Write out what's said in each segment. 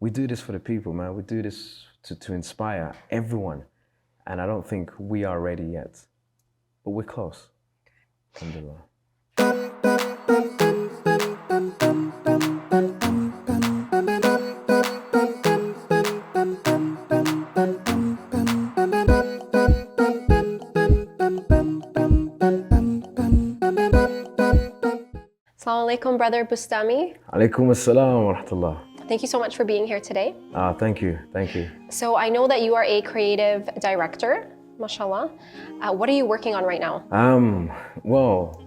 we do this for the people, man. We do this to inspire everyone. And I don't think we are ready yet, but we're close. Alhamdulillah. Assalamu alaikum, brother Bustami. Alaikum assalam wa rahmatullah. Thank you so much for being here today. Thank you. So I know that you are a creative director, mashallah. What are you working on right now? Well,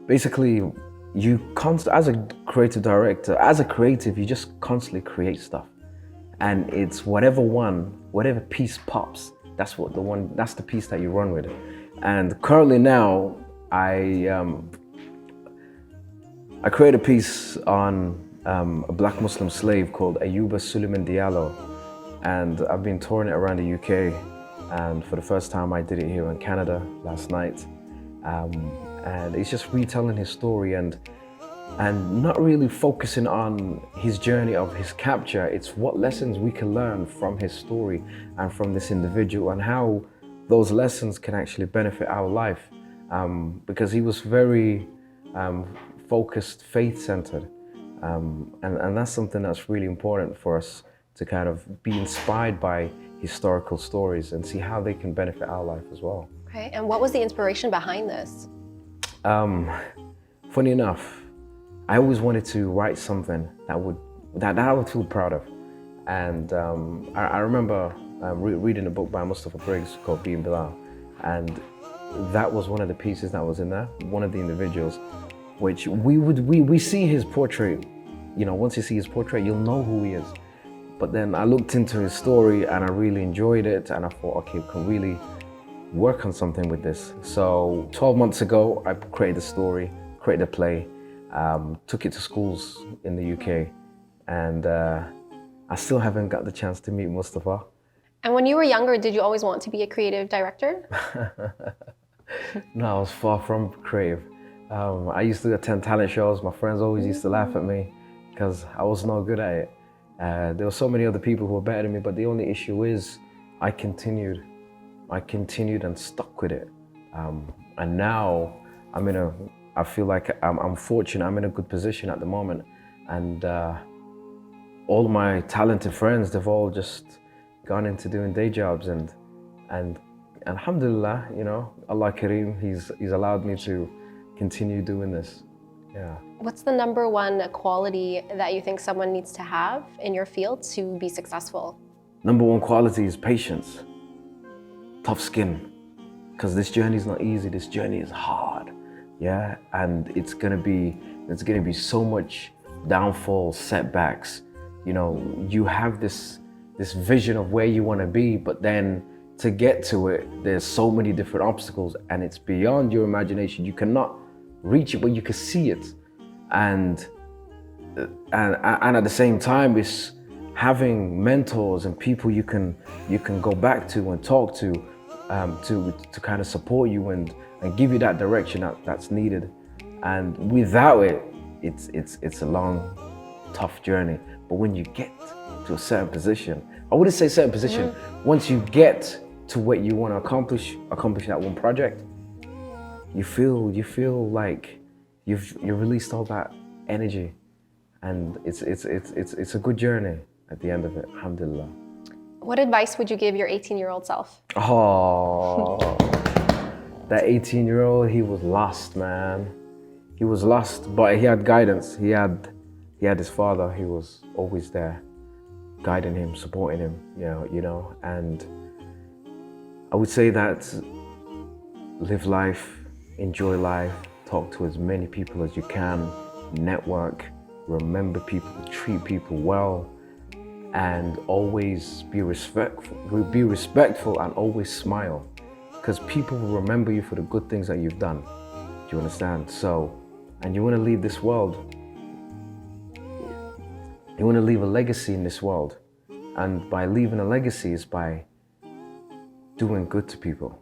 basically, as a creative director, as a creative, you just constantly create stuff. And it's whatever piece pops, that's the piece that you run with. And currently now, I created a piece on a black Muslim slave called Ayuba Suleiman Diallo, and I've been touring it around the UK, and for the first time I did it here in Canada last night, and it's just retelling his story and not really focusing on his journey of his capture. It's what lessons we can learn from his story and from this individual, and how those lessons can actually benefit our life, because he was very focused, faith-centered. And that's something that's really important for us to kind of be inspired by historical stories and see how they can benefit our life as well. Okay, and what was the inspiration behind this? Funny enough, I always wanted to write something that I would feel proud of. And I remember reading a book by Mustafa Briggs called Being Bilal, and that was one of the pieces that was in there, one of the individuals, which we see his portrait. You know, once you see his portrait, you'll know who he is. But then I looked into his story and I really enjoyed it, and I thought, okay, we can really work on something with this. So 12 months ago, I created a story, created a play, took it to schools in the UK, and I still haven't got the chance to meet Mustafa. And when you were younger, did you always want to be a creative director? No, I was far from creative. I used to attend talent shows. My friends always used to laugh at me because I was no good at it. There were so many other people who were better than me, but the only issue is I continued and stuck with it. And now I feel like I'm fortunate. I'm in a good position at the moment. And all of my talented friends, they've all just gone into doing day jobs, and alhamdulillah, you know, Allah Kareem, He's allowed me to continue doing this. Yeah. What's the number one quality that you think someone needs to have in your field to be successful? Number one quality is patience, tough skin, because this journey is not easy. This journey is hard, yeah, and it's gonna be so much downfall, setbacks. You know, you have this vision of where you want to be, but then to get to it, there's so many different obstacles, and it's beyond your imagination. You cannot reach it, but you can see it, and at the same time, it's having mentors and people you can go back to and talk to kind of support you and give you that direction that's needed. And without it, it's a long, tough journey. But when you get to a certain position, I wouldn't say certain position, once you get to what you want to accomplish that one project, you feel like you've released all that energy, and it's a good journey at the end of it, alhamdulillah. What advice would you give your 18-year-old self? Oh, that 18-year-old, he was lost, man. He was lost, but he had guidance. He had his father. He was always there, guiding him, supporting him, you know, and I would say that live life, enjoy life, talk to as many people as you can, network, remember people, treat people well, and always be respectful and always smile, because people will remember you for the good things that you've done. Do you understand? So, and you want to leave this world, you want to leave a legacy in this world, and by leaving a legacy is by doing good to people.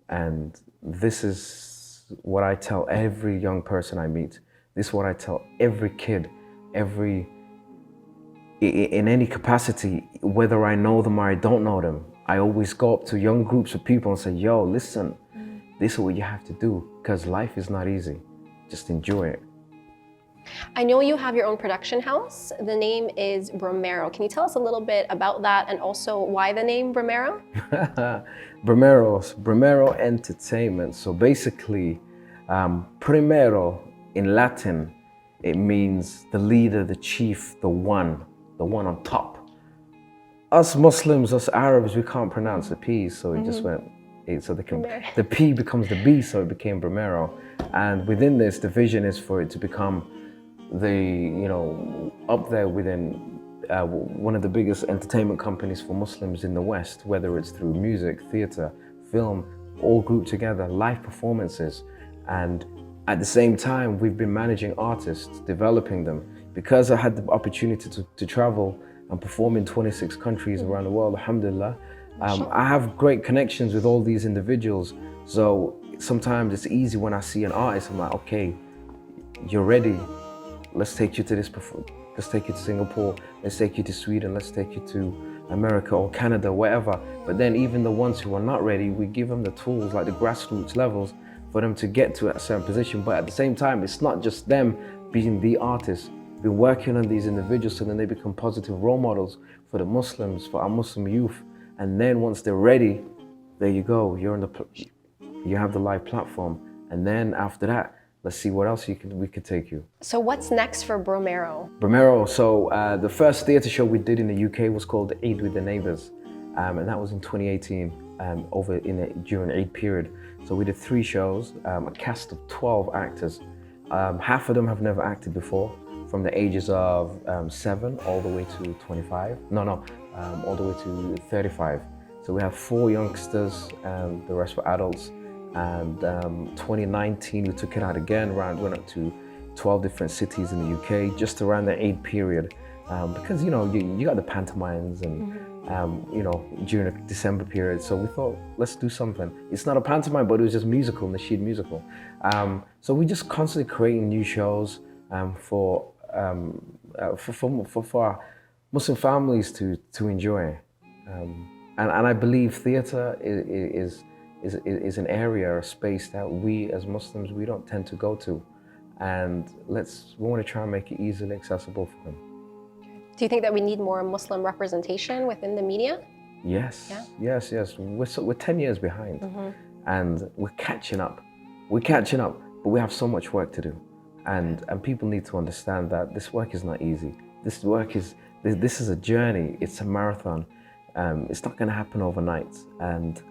And this is what I tell every young person I meet. This is what I tell every kid, in any capacity, whether I know them or I don't know them, I always go up to young groups of people and say, yo, listen, this is what you have to do, because life is not easy. Just enjoy it. I know you have your own production house. The name is Brimero. Can you tell us a little bit about that and also why the name Brimero? Brimero Entertainment. So basically, Primero in Latin, it means the leader, the chief, the one on top. Us Muslims, us Arabs, we can't pronounce the P, so it just went, the P becomes the B, so it became Brimero. And within this, the vision is for it to become up there within one of the biggest entertainment companies for Muslims in the West, whether it's through music, theater, film, all grouped together, live performances. And at the same time, we've been managing artists, developing them. Because I had the opportunity to travel and perform in 26 countries around the world, alhamdulillah, I have great connections with all these individuals. So sometimes it's easy when I see an artist, I'm like, okay, you're ready. Let's take you to let's take you to Singapore, let's take you to Sweden, let's take you to America or Canada, wherever. But then even the ones who are not ready, we give them the tools, like the grassroots levels, for them to get to a certain position. But at the same time, it's not just them being the artists. We're working on these individuals so then they become positive role models for the Muslims, for our Muslim youth. And then once they're ready, there you go, you have the live platform. And then after that, let's see what else we could take you. So what's next for Brimero? Brimero, so the first theatre show we did in the UK was called Eid with the Neighbours. And that was in 2018, during Eid period. So we did 3 shows, a cast of 12 actors. Half of them have never acted before, from the ages of 7 all the way to 25. All the way to 35. So we have 4 youngsters, and the rest were adults. And 2019, we took it out again, went up to 12 different cities in the UK, just around the Eid period. Because, you got the pantomimes and, during the December period. So we thought, let's do something. It's not a pantomime, but it was just musical, nasheed musical. So we just constantly creating new shows for our Muslim families to enjoy. And I believe theatre is an area, a space that we as Muslims, we don't tend to go to. And we want to try and make it easily accessible for them. Do you think that we need more Muslim representation within the media? Yes, yeah? yes. We're 10 years behind, and we're catching up. But we have so much work to do. And people need to understand that this work is not easy. This is a journey, it's a marathon. It's not gonna happen overnight. And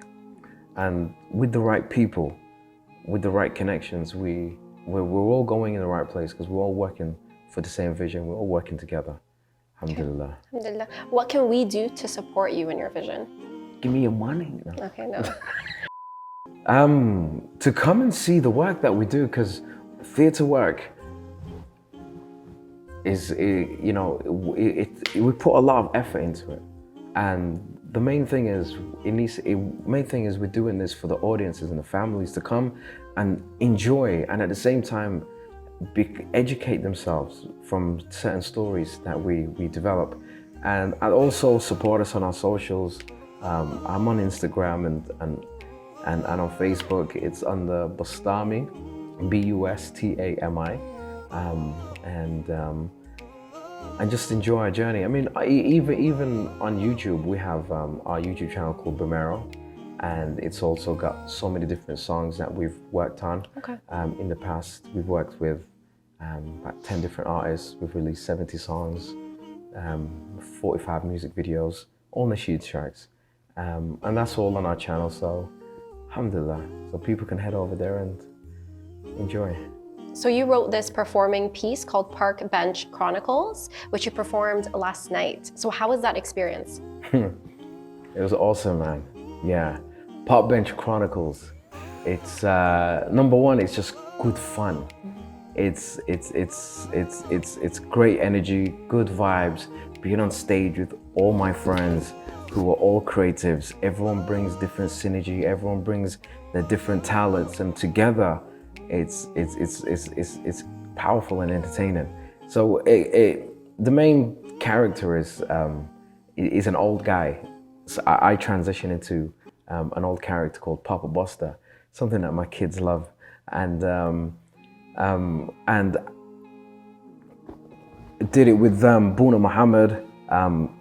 with the right people, with the right connections, we're all going in the right place because we're all working for the same vision. We're all working together. Alhamdulillah. Alhamdulillah. What can we do to support you in your vision? Give me your money. No. Okay, no. To come and see the work that we do, because theatre work is, we put a lot of effort into it. And the main thing is, we're doing this for the audiences and the families to come and enjoy, and at the same time, educate themselves from certain stories that we develop. And also support us on our socials. I'm on Instagram and on Facebook. It's under Bustami, Bustami. And just enjoy our journey. I mean, even on YouTube, we have our YouTube channel called Brimero, and it's also got so many different songs that we've worked on. Okay. In the past, we've worked with about 10 different artists. We've released 70 songs, 45 music videos, all nasheed tracks. And that's all on our channel, so alhamdulillah. So people can head over there and enjoy. So you wrote this performing piece called Park Bench Chronicles, which you performed last night. So how was that experience? It was awesome, man. Yeah, Park Bench Chronicles. It's number one, it's just good fun. It's great energy, good vibes. Being on stage with all my friends who are all creatives. Everyone brings different synergy. Everyone brings their different talents, and together, it's powerful and entertaining. So the main character is an old guy. So I transition into an old character called Papa Buster, something that my kids love, and did it with Boona Muhammad,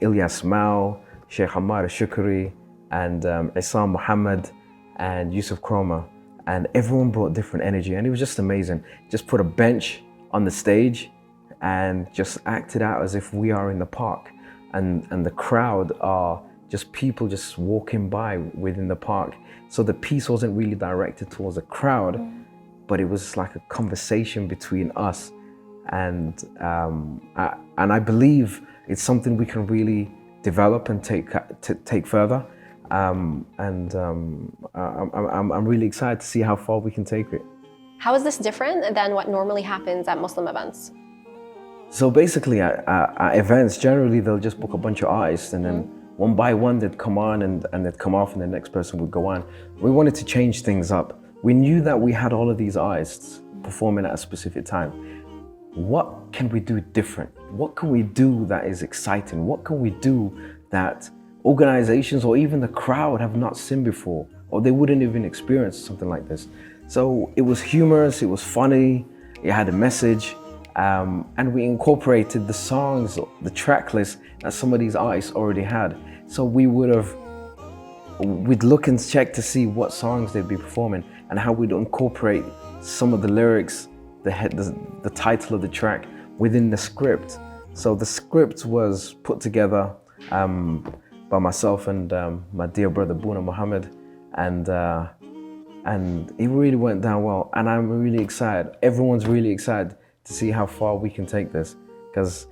Ilyas Mao, Sheikh Hamad Shukri, and Isam Muhammad, and Yusuf Kroma, and everyone brought different energy, and it was just amazing. Just put a bench on the stage and just acted out as if we are in the park, and the crowd are just people just walking by within the park. So the piece wasn't really directed towards the crowd, but it was like a conversation between us, and I believe it's something we can really develop and take further. I'm really excited to see how far we can take it. How is this different than what normally happens at Muslim events? So basically at events, generally they'll just book a bunch of artists, and then one by one they'd come on and they'd come off, and the next person would go on. We wanted to change things up. We knew that we had all of these artists performing at a specific time. What can we do different? What can we do that is exciting? What can we do that organizations or even the crowd have not seen before, or they wouldn't even experience something like this? So it was humorous, it was funny, it had a message, and we incorporated the songs, the track list that some of these artists already had. So we'd look and check to see what songs they'd be performing and how we'd incorporate some of the lyrics, the title of the track within the script. So the script was put together by myself and my dear brother Boona Muhammad, and it really went down well. And I'm really excited. Everyone's really excited to see how far we can take this, because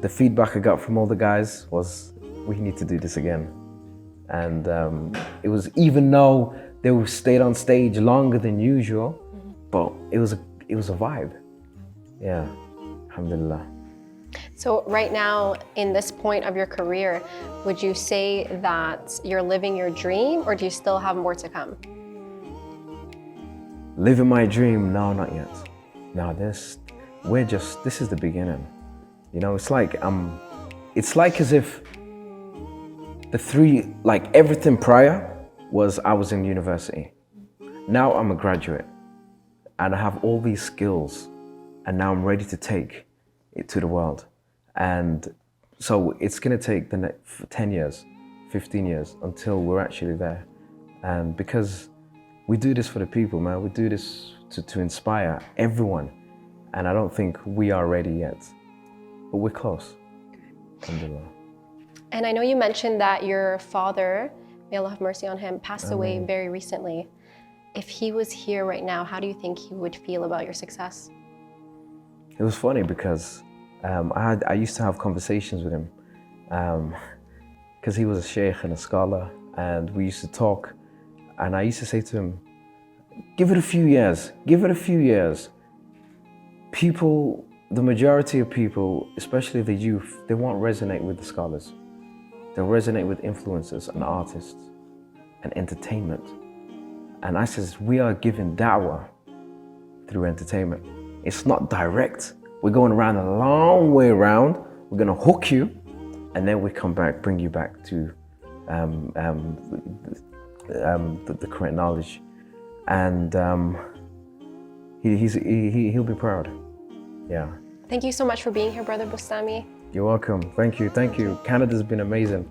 the feedback I got from all the guys was, we need to do this again. And it was, even though they stayed on stage longer than usual, but it was a vibe. Yeah, alhamdulillah. So right now, in this point of your career, would you say that you're living your dream, or do you still have more to come? Living my dream? No, not yet. No, this is the beginning. You know, it's like as if everything prior was I was in university. Now I'm a graduate and I have all these skills, and now I'm ready to take it to the world. And so it's gonna take the next 10 years, 15 years until we're actually there. And because we do this for the people, man, we do this to inspire everyone. And I don't think we are ready yet, but we're close. Alhamdulillah. And I know you mentioned that your father, may Allah have mercy on him, passed away very recently. If he was here right now, how do you think he would feel about your success? It was funny because I used to have conversations with him because he was a sheikh and a scholar, and we used to talk, and I used to say to him, give it a few years, give it a few years. People, the majority of people, especially the youth, they won't resonate with the scholars. They'll resonate with influencers and artists and entertainment. And I says, we are giving da'wah through entertainment. It's not direct. We're going around a long way around. We're gonna hook you, and then we come back, bring you back to the correct knowledge. And he'll be proud. Yeah. Thank you so much for being here, Brother Bustami. You're welcome. Thank you. Thank you. Canada's been amazing.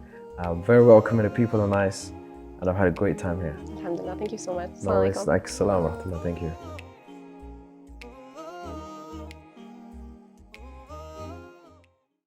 Very welcoming. The people are nice, and I've had a great time here. Alhamdulillah. Thank you so much. No, it's like salam wa rahmatullah. Thank you.